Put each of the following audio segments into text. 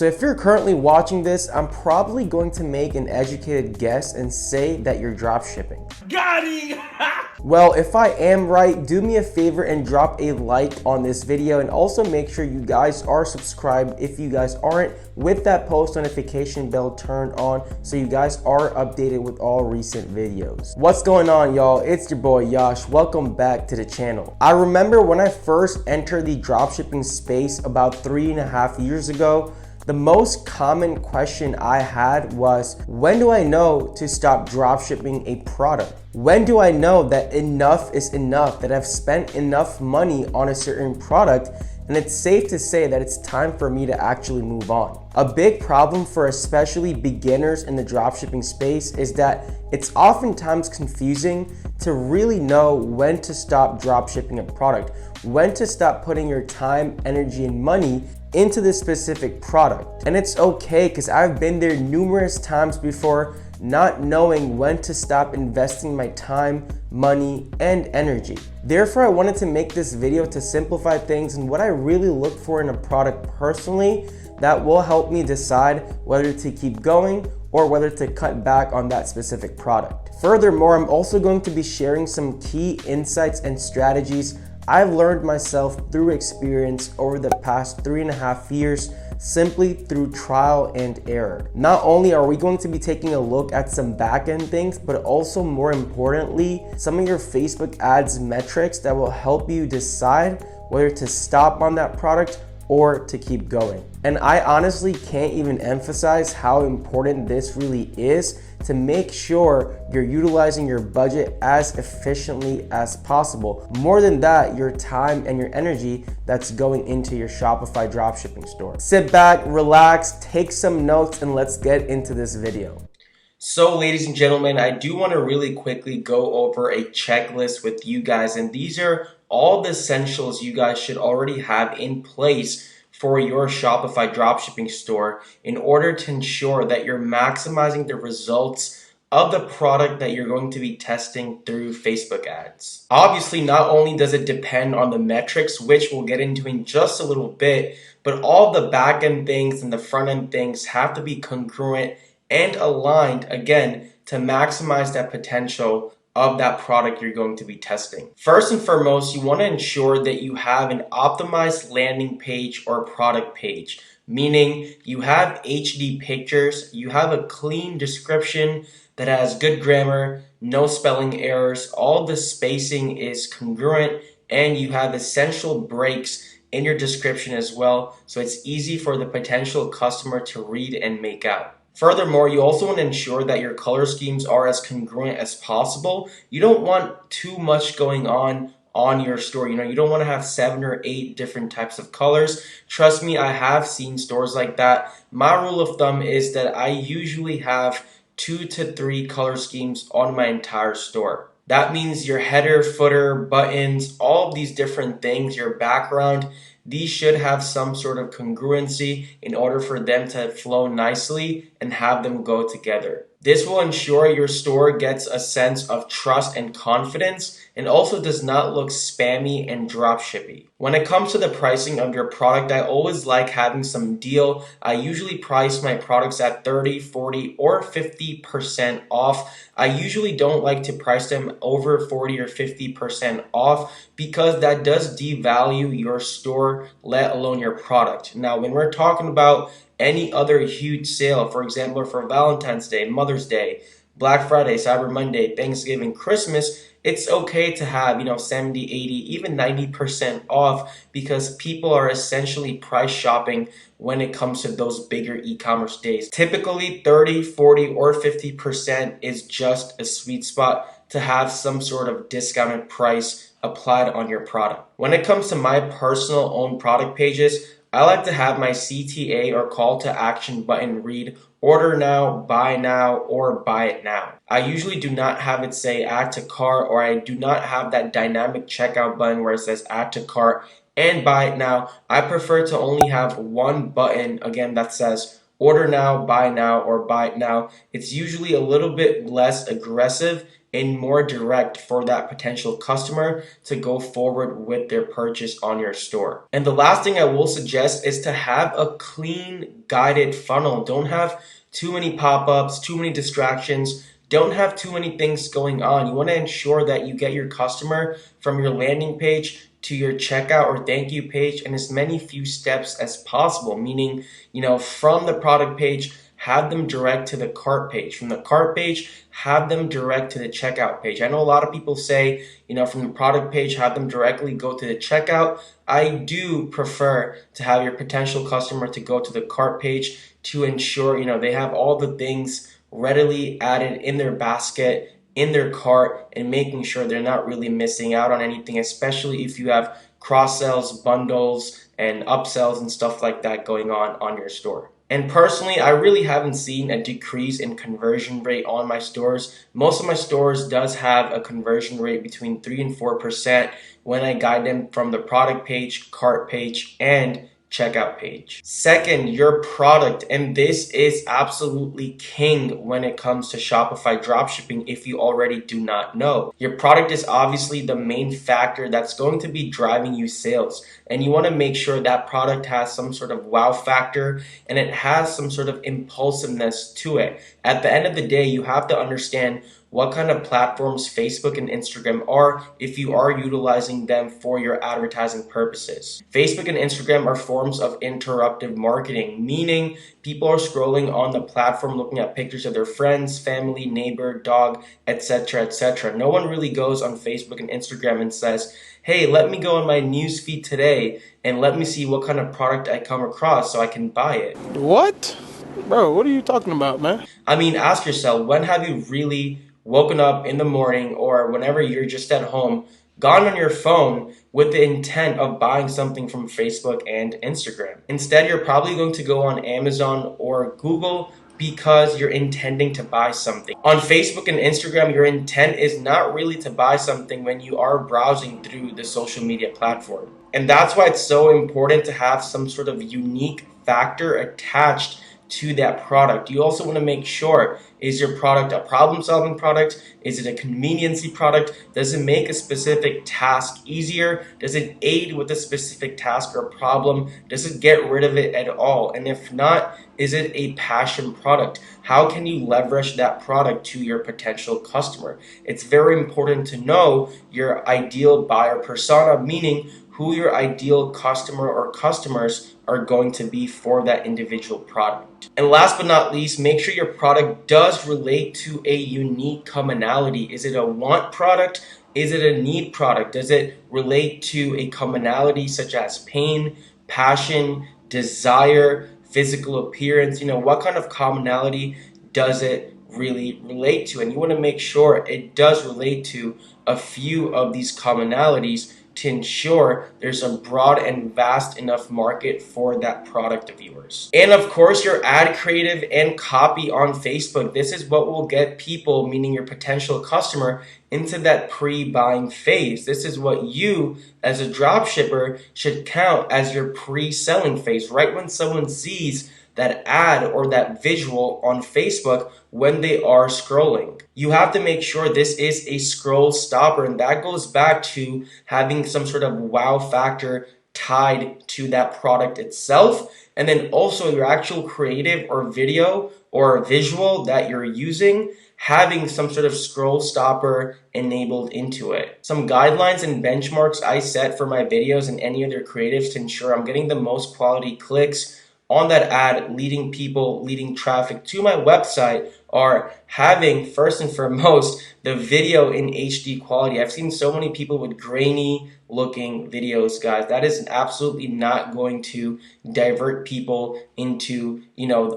So if you're currently watching this, I'm probably going to make an educated guess and say that you're dropshipping. Got it! Well, if I am right, do me a favor and drop a like on this video, and also make sure you guys are subscribed if you guys aren't, with that post notification bell turned on so you guys are updated with all recent videos. What's going on, y'all? It's your boy Yash. Welcome back to the channel. I remember when I first entered the dropshipping space about 3.5 years ago, the most common question I had was, when do I know to stop dropshipping a product? When do I know that enough is enough, that I've spent enough money on a certain product and it's safe to say that it's time for me to actually move on? A big problem for especially beginners in the dropshipping space is that it's oftentimes confusing to really know when to stop dropshipping a product, when to stop putting your time, energy, and money into this specific product. And it's okay, because I've been there numerous times before, not knowing when to stop investing my time, money, and energy. Therefore, I wanted to make this video to simplify things and what I really look for in a product personally that will help me decide whether to keep going or whether to cut back on that specific product. Furthermore, I'm also going to be sharing some key insights and strategies I've learned myself through experience over the past 3.5 years, simply through trial and error. Not only are we going to be taking a look at some back-end things, but also more importantly, some of your Facebook ads metrics that will help you decide whether to stop on that product or to keep going. And I honestly can't even emphasize how important this really is to make sure you're utilizing your budget as efficiently as possible. More than that, your time and your energy that's going into your Shopify dropshipping store. Sit back, relax, take some notes, and let's get into this video. So ladies and gentlemen, I do want to really quickly go over a checklist with you guys, and these are all the essentials you guys should already have in place for your Shopify dropshipping store in order to ensure that you're maximizing the results of the product that you're going to be testing through Facebook ads. Obviously, not only does it depend on the metrics, which we'll get into in just a little bit, but all the back-end things and the front-end things have to be congruent and aligned, again, to maximize that potential of that product you're going to be testing. First and foremost, you want to ensure that you have an optimized landing page or product page, meaning you have HD pictures, you have a clean description that has good grammar, no spelling errors, all the spacing is congruent, and you have essential breaks in your description as well, so it's easy for the potential customer to read and make out. Furthermore, you also want to ensure that your color schemes are as congruent as possible. You don't want too much going on your store. You don't want to have 7 or 8 different types of colors. Trust me, I have seen stores like that. My rule of thumb is that I usually have 2 to 3 color schemes on my entire store. That means your header, footer, buttons, all of these different things, your background, these should have some sort of congruency in order for them to flow nicely and have them go together. This will ensure your store gets a sense of trust and confidence, and also does not look spammy and dropshippy. When it comes to the pricing of your product, I always like having some deal. I usually price my products at 30, 40, or 50% off. I usually don't like to price them over 40 or 50% off because that does devalue your store, let alone your product. Now, when we're talking about any other huge sale, for example, for Valentine's Day, Mother's Day, Black Friday, Cyber Monday, Thanksgiving, Christmas, it's okay to have, 70, 80, even 90% off, because people are essentially price shopping when it comes to those bigger e-commerce days. Typically 30, 40, or 50% is just a sweet spot to have some sort of discounted price applied on your product. When it comes to my personal own product pages, I like to have my CTA or call to action button read order now, buy now, or buy it now. I usually do not have it say add to cart, or I do not have that dynamic checkout button where it says add to cart and buy it now. I prefer to only have one button, again, that says order now, buy now, or buy it now. It's usually a little bit less aggressive and more direct for that potential customer to go forward with their purchase on your store. And the last thing I will suggest is to have a clean, guided funnel. Don't have too many pop-ups, too many distractions. Don't have too many things going on. You want to ensure that you get your customer from your landing page to your checkout or thank you page in as many few steps as possible, meaning, from the product page, have them direct to the cart page. From the cart page, have them direct to the checkout page. I know a lot of people say, from the product page, have them directly go to the checkout. I do prefer to have your potential customer to go to the cart page to ensure, they have all the things readily added in their basket, in their cart, and making sure they're not really missing out on anything, especially if you have cross sells, bundles, and upsells and stuff like that going on your store. And personally, I really haven't seen a decrease in conversion rate on my stores. Most of my stores does have a conversion rate between 3 and 4% when I guide them from the product page, cart page, and checkout page. Second, your product, and this is absolutely king when it comes to Shopify dropshipping if you already do not know. Your product is obviously the main factor that's going to be driving you sales, and you want to make sure that product has some sort of wow factor and it has some sort of impulsiveness to it. At the end of the day, you have to understand what kind of platforms Facebook and Instagram are if you are utilizing them for your advertising purposes. Facebook and Instagram are forms of interruptive marketing, meaning people are scrolling on the platform looking at pictures of their friends, family, neighbor, dog, etc., etc. No one really goes on Facebook and Instagram and says, hey, let me go on my newsfeed today and let me see what kind of product I come across so I can buy it. What? Bro, what are you talking about, man? I mean, ask yourself, when have you really woken up in the morning or whenever you're just at home, gone on your phone with the intent of buying something from Facebook and Instagram? Instead, you're probably going to go on Amazon or Google because you're intending to buy something. On Facebook and Instagram, your intent is not really to buy something when you are browsing through the social media platform. And that's why it's so important to have some sort of unique factor attached to that product. You also want to make sure, is your product a problem-solving product? Is it a conveniency product? Does it make a specific task easier? Does it aid with a specific task or problem? Does it get rid of it at all? And if not, is it a passion product? How can you leverage that product to your potential customer? It's very important to know your ideal buyer persona, meaning who your ideal customer or customers are going to be for that individual product. And last but not least, make sure your product does relate to a unique commonality. Is it a want product? Is it a need product? Does it relate to a commonality such as pain, passion, desire, physical appearance? What kind of commonality does it really relate to? And you want to make sure it does relate to a few of these commonalities to ensure there's a broad and vast enough market for that product of yours. And of course, your ad creative and copy on Facebook. This is what will get people, meaning your potential customer, into that pre-buying phase. This is what you, as a dropshipper, should count as your pre-selling phase. Right when someone sees that ad or that visual on Facebook when they are scrolling. You have to make sure this is a scroll stopper, and that goes back to having some sort of wow factor tied to that product itself, and then also your actual creative or video or visual that you're using having some sort of scroll stopper enabled into it. Some guidelines and benchmarks I set for my videos and any other creatives to ensure I'm getting the most quality clicks on that ad, leading traffic to my website, are having, first and foremost, the video in HD quality. I've seen so many people with grainy looking videos, guys. That is absolutely not going to divert people into,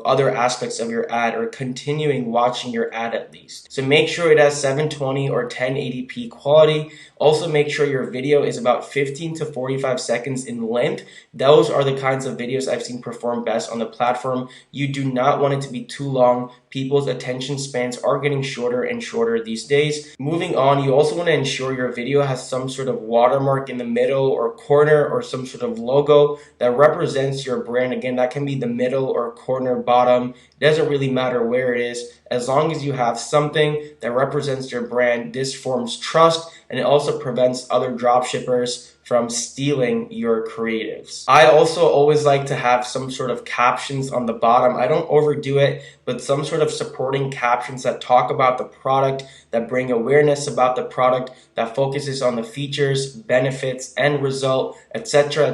other aspects of your ad or continuing watching your ad at least. So make sure it has 720 or 1080p quality. Also make sure your video is about 15 to 45 seconds in length. Those are the kinds of videos I've seen perform best on the platform. You do not want it to be too long. people's attention spans are getting shorter and shorter these days. Moving on, you also want to ensure your video has some sort of watermark in the middle or corner or some sort of logo that represents your brand. Again, that can be the middle or corner, bottom. It doesn't really matter where it is. As long as you have something that represents your brand, this forms trust, and it also prevents other dropshippers from stealing your creatives. I also always like to have some sort of captions on the bottom. I don't overdo it, but some sort of supporting captions that talk about the product, that bring awareness about the product, that focuses on the features, benefits, end result, etc.,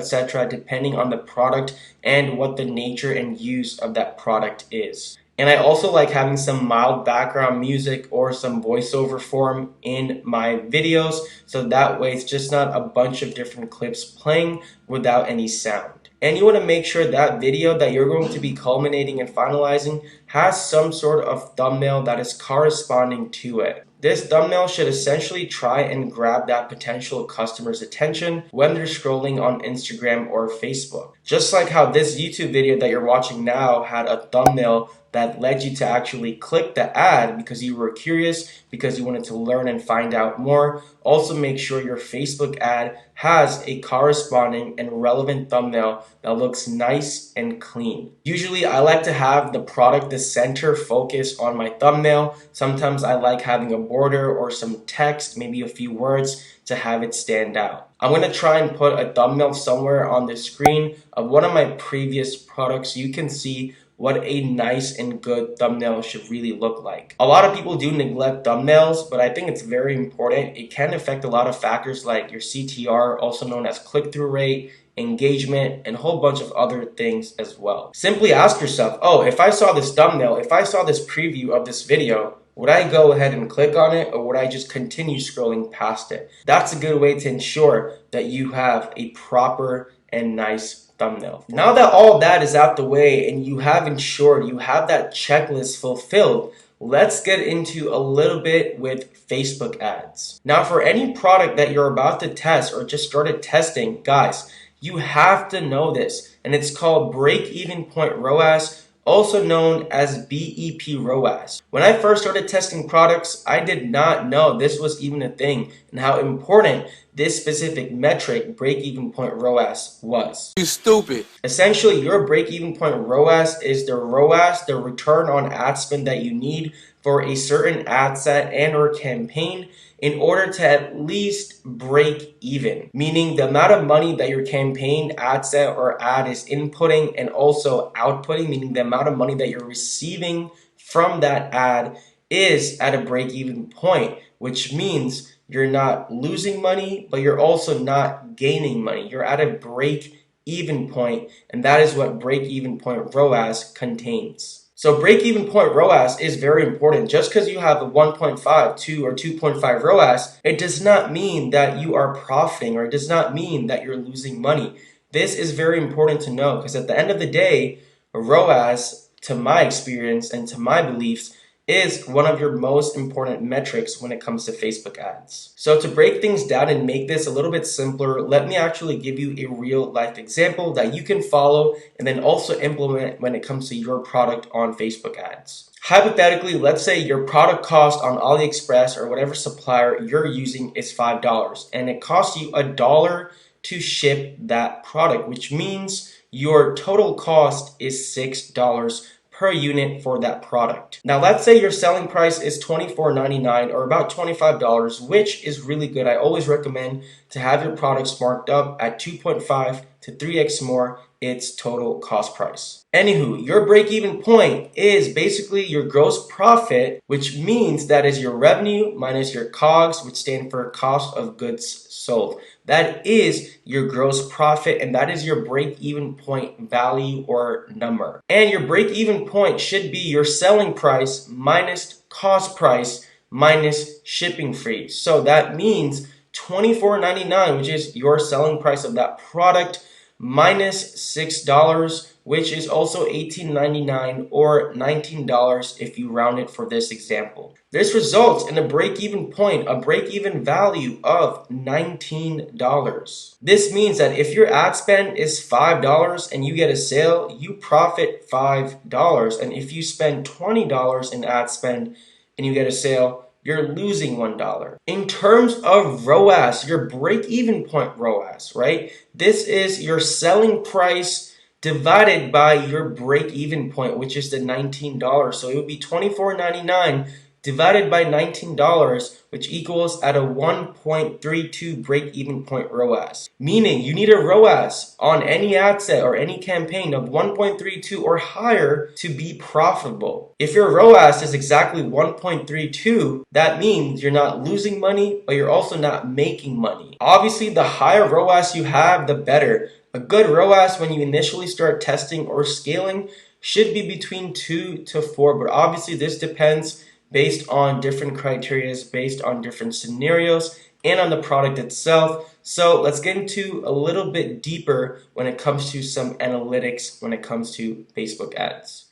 depending on the product and what the nature and use of that product is. And I also like having some mild background music or some voiceover form in my videos, so that way it's just not a bunch of different clips playing without any sound. And you want to make sure that video that you're going to be culminating and finalizing has some sort of thumbnail that is corresponding to it. This thumbnail should essentially try and grab that potential customer's attention when they're scrolling on Instagram or Facebook. Just like how this YouTube video that you're watching now had a thumbnail that led you to actually click the ad because you were curious, because you wanted to learn and find out more. Also make sure your Facebook ad has a corresponding and relevant thumbnail that looks nice and clean. Usually I like to have the product, the center focus on my thumbnail. Sometimes I like having a border or some text, maybe a few words to have it stand out. I'm going to try and put a thumbnail somewhere on the screen of one of my previous products so you can see what a nice and good thumbnail should really look like. A lot of people do neglect thumbnails, but I think it's very important. It can affect a lot of factors like your CTR, also known as click-through rate, engagement, and a whole bunch of other things as well. Simply ask yourself, oh, if I saw this thumbnail, if I saw this preview of this video, would I go ahead and click on it, or would I just continue scrolling past it? That's a good way to ensure that you have a proper and nice thumbnail. Now that all that is out the way and you have ensured you have that checklist fulfilled, let's get into a little bit with Facebook ads. Now, for any product that you're about to test or just started testing, guys, you have to know this, and it's called break-even point ROAS, also known as BEP ROAS. When I first started testing products, I did not know this was even a thing and how important this specific metric, break-even point ROAS, was. You stupid. Essentially, your break-even point ROAS is the ROAS, the return on ad spend that you need for a certain ad set and or campaign in order to at least break even, meaning the amount of money that your campaign, ad set, or ad is inputting and also outputting, meaning the amount of money that you're receiving from that ad is at a break-even point, which means you're not losing money, but you're also not gaining money. You're at a break-even point, and that is what break-even point ROAS contains. So break-even point ROAS is very important. Just because you have a 1.5, 2, or 2.5 ROAS, it does not mean that you are profiting, or it does not mean that you're losing money. This is very important to know because at the end of the day, ROAS, to my experience and to my beliefs, is one of your most important metrics when it comes to Facebook ads. So to break things down and make this a little bit simpler, let me actually give you a real life example that you can follow and then also implement when it comes to your product on Facebook ads. Hypothetically, let's say your product cost on AliExpress or whatever supplier you're using is $5 and it costs you $1 to ship that product, which means your total cost is $6 per unit for that product. Now, let's say your selling price is $24.99 or about $25, which is really good. I always recommend to have your products marked up at 2.5 to 3x more its total cost price. Anywho, your break-even point is basically your gross profit, which means that is your revenue minus your COGS, which stand for cost of goods sold. That is your gross profit, and that is your break-even point value or number. And your break-even point should be your selling price minus cost price minus shipping fees. So that means $24.99, which is your selling price of that product, minus $6, which is also $18.99 or $19 if you round it for this example. This results in a break-even point, a break-even value of $19. This means that if your ad spend is $5 and you get a sale, you profit $5. And if you spend $20 in ad spend and you get a sale, you're losing $1. In terms of ROAS, your break-even point ROAS, right? This is your selling price divided by your break-even point, which is the $19. So it would be $24.99 divided by $19, which equals at a 1.32 break-even point ROAS. Meaning you need a ROAS on any ad set or any campaign of 1.32 or higher to be profitable. If your ROAS is exactly 1.32, that means you're not losing money, but you're also not making money. Obviously, the higher ROAS you have, the better. A good ROAS when you initially start testing or scaling should be between 2 to 4, but obviously this depends based on different criteria, based on different scenarios, and on the product itself. So let's get into a little bit deeper when it comes to some analytics when it comes to Facebook ads.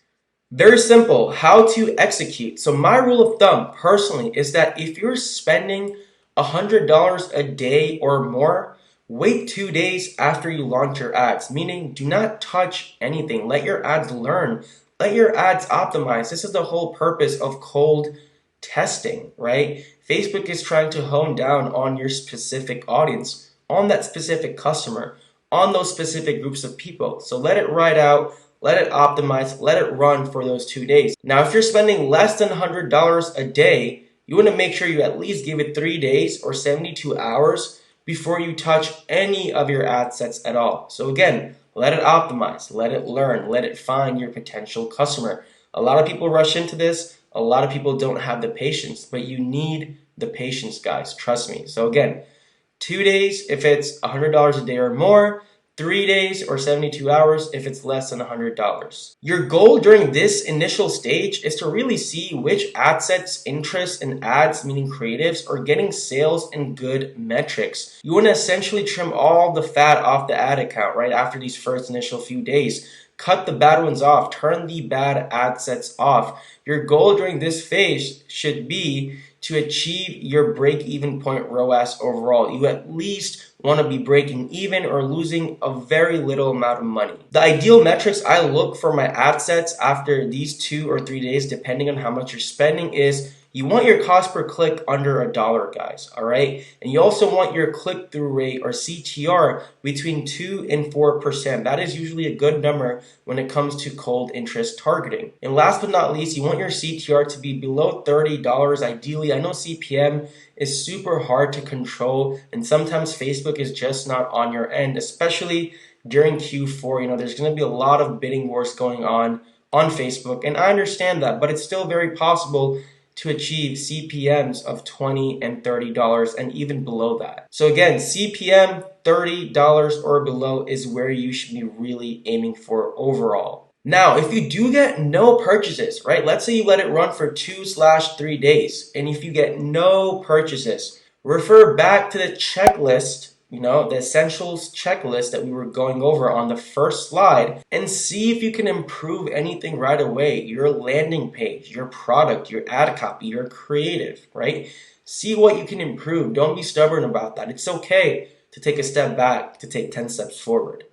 Very simple, how to execute. So my rule of thumb personally is that if you're spending $100 a day or more, wait 2 days after you launch your ads, meaning do not touch anything. Let your ads learn. Let your ads optimize. This is the whole purpose of cold testing, right? Facebook is trying to hone down on your specific audience, on that specific customer, on those specific groups of people. So let it ride out, let it optimize, let it run for those 2 days. Now, if you're spending less than $100 a day, you want to make sure you at least give it 3 days or 72 hours before you touch any of your ad sets at all. So again, let it optimize, let it learn, let it find your potential customer. A lot of people rush into this. A lot of people don't have the patience, but you need the patience, guys. Trust me. So again, 2 days if it's $100 a day or more, 3 days or 72 hours if it's less than $100. Your goal during this initial stage is to really see which ad sets, interests, and ads, meaning creatives, are getting sales and good metrics. You want to essentially trim all the fat off the ad account right after these first initial few days. Cut the bad ones off. Turn the bad ad sets off. Your goal during this phase should be to achieve your break-even point ROAS overall. You at least want to be breaking even or losing a very little amount of money. The ideal metrics I look for my ad sets after these 2 or 3 days, depending on how much you're spending, is you want your cost per click under $1, guys, all right? And you also want your click-through rate or CTR between 2 and 4%. That is usually a good number when it comes to cold interest targeting. And last but not least, you want your CTR to be below $30 ideally. I know CPM is super hard to control, and sometimes Facebook is just not on your end, especially during Q4. There's going to be a lot of bidding wars going on Facebook, and I understand that, but it's still very possible to achieve CPMs of $20 and $30 and even below that. So again, CPM $30 or below is where you should be really aiming for overall. Now, if you do get no purchases, right? Let's say you let it run for 2/3 days, and if you get no purchases, refer back to the checklist, the essentials checklist that we were going over on the first slide, and see if you can improve anything right away. Your landing page, your product, your ad copy, your creative, right? See what you can improve. Don't be stubborn about that. It's okay to take a step back, to take 10 steps forward.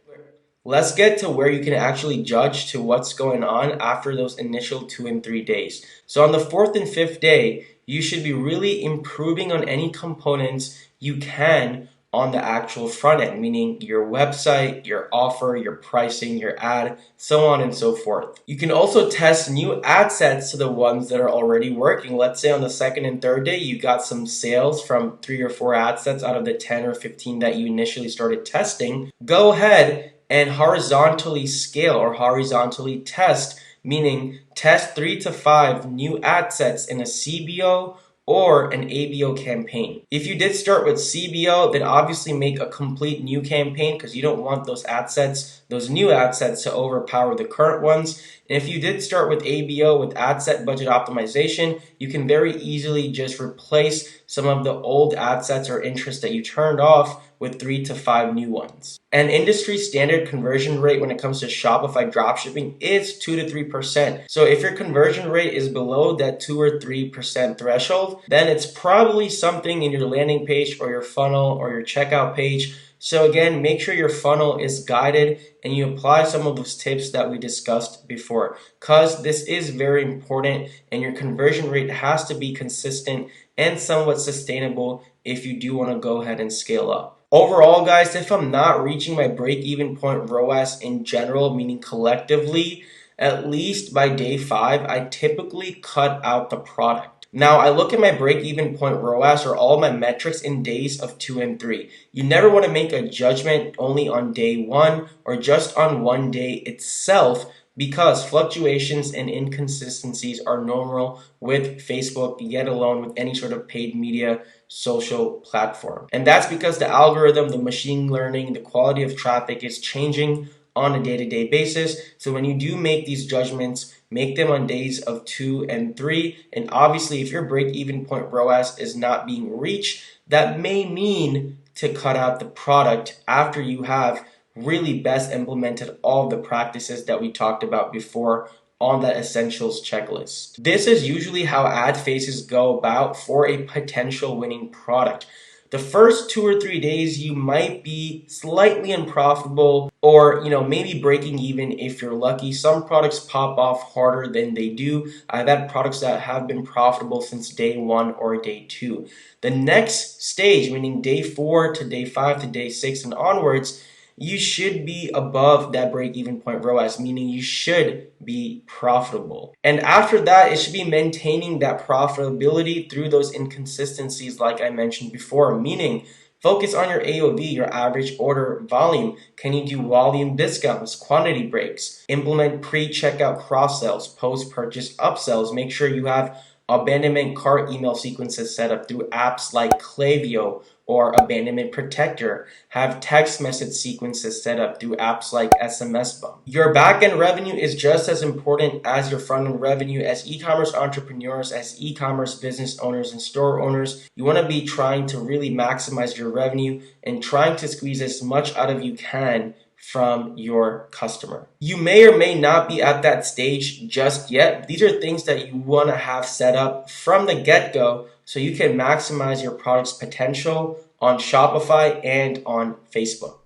Let's get to where you can actually judge to what's going on after those initial 2 and 3 days. So on the 4th and 5th day, you should be really improving on any components you can on the actual front end, meaning your website, your offer, your pricing, your ad, so on and so forth. You can also test new ad sets to the ones that are already working. Let's say on the 2nd and 3rd day, you got some sales from 3 or 4 ad sets out of the 10 or 15 that you initially started testing. Go ahead and horizontally scale or horizontally test, meaning test 3 to 5 new ad sets in a CBO or an ABO campaign. If you did start with CBO, then obviously make a complete new campaign because you don't want those ad sets, those new ad sets, to overpower the current ones. And if you did start with ABO, with ad set budget optimization, you can very easily just replace some of the old ad sets or interests that you turned off with 3 to 5 new ones. An industry standard conversion rate when it comes to Shopify dropshipping is 2 to 3%. So if your conversion rate is below that 2 or 3% threshold, then it's probably something in your landing page or your funnel or your checkout page. So again, make sure your funnel is guided and you apply some of those tips that we discussed before, because this is very important and your conversion rate has to be consistent and somewhat sustainable if you do want to go ahead and scale up. Overall, guys, if I'm not reaching my break-even point ROAS in general, meaning collectively, at least by day 5, I typically cut out the product. Now, I look at my break-even point ROAS or all my metrics in days of 2 and 3. You never want to make a judgment only on day 1 or just on one day itself, because fluctuations and inconsistencies are normal with Facebook, yet alone with any sort of paid media social platform. And that's because the algorithm, the machine learning, the quality of traffic is changing on a day-to-day basis. So when you do make these judgments, make them on days of 2 and 3. And obviously, if your break-even point ROAS is not being reached, that may mean to cut out the product after you have really best implemented all of the practices that we talked about before on that essentials checklist. This is usually how ad phases go about for a potential winning product. The first 2 or 3 days, you might be slightly unprofitable or, maybe breaking even if you're lucky. Some products pop off harder than they do. I've had products that have been profitable since day 1 or day 2. The next stage, meaning day 4 to day 5 to day 6 and onwards, you should be above that break-even point ROAS, meaning you should be profitable. And after that, it should be maintaining that profitability through those inconsistencies like I mentioned before, meaning focus on your AOV, your average order volume. Can you do volume discounts, quantity breaks, implement pre-checkout cross-sells, post-purchase upsells, make sure you have abandonment cart email sequences set up through apps like Klaviyo or Abandonment Protector. Have text message sequences set up through apps like SMS Bump. Your back-end revenue is just as important as your front-end revenue. As e-commerce entrepreneurs, as e-commerce business owners and store owners, you want to be trying to really maximize your revenue and trying to squeeze as much out of you can from your customer. You may or may not be at that stage just yet. These are things that you want to have set up from the get-go so you can maximize your product's potential on Shopify and on Facebook.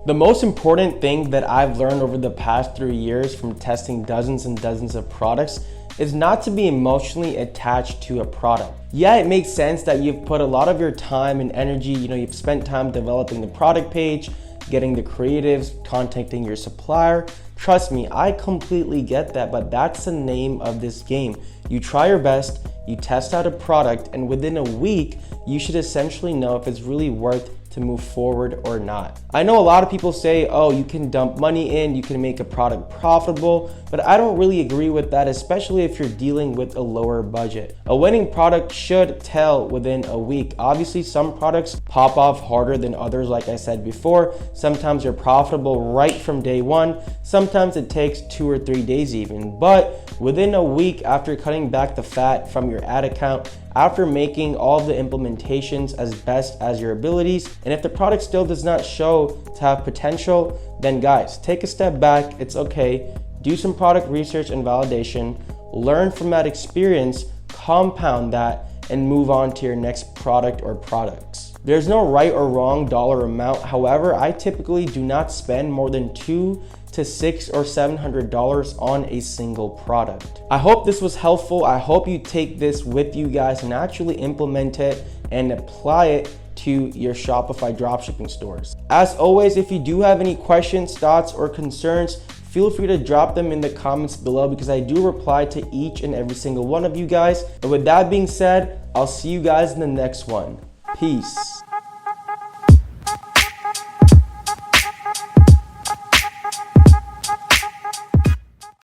The most important thing that I've learned over the past 3 years from testing dozens and dozens of products is not to be emotionally attached to a product. Yeah, it makes sense that you've put a lot of your time and energy, you've spent time developing the product page, getting the creatives, contacting your supplier. Trust me, I completely get that, but that's the name of this game. You try your best, you test out a product, and within a week, you should essentially know if it's really worth to move forward or not. I know a lot of people say, oh, you can dump money in, you can make a product profitable, but I don't really agree with that, especially if you're dealing with a lower budget. A winning product should tell within a week. Obviously, some products pop off harder than others, like I said before. Sometimes you're profitable right from day 1. Sometimes it takes 2 or 3 days even, but within a week after cutting back the fat from your ad account, after making all the implementations as best as your abilities, and if the product still does not show to have potential, then guys, take a step back. It's okay. Do some product research and validation, learn from that experience, compound that, and move on to your next product or products. There's no right or wrong dollar amount. However, I typically do not spend more than $200 to $600 or $700 on a single product. I hope this was helpful. I hope you take this with you guys and actually implement it and apply it to your Shopify dropshipping stores. As always, if you do have any questions, thoughts, or concerns, feel free to drop them in the comments below because I do reply to each and every single one of you guys. And with that being said, I'll see you guys in the next one. Peace.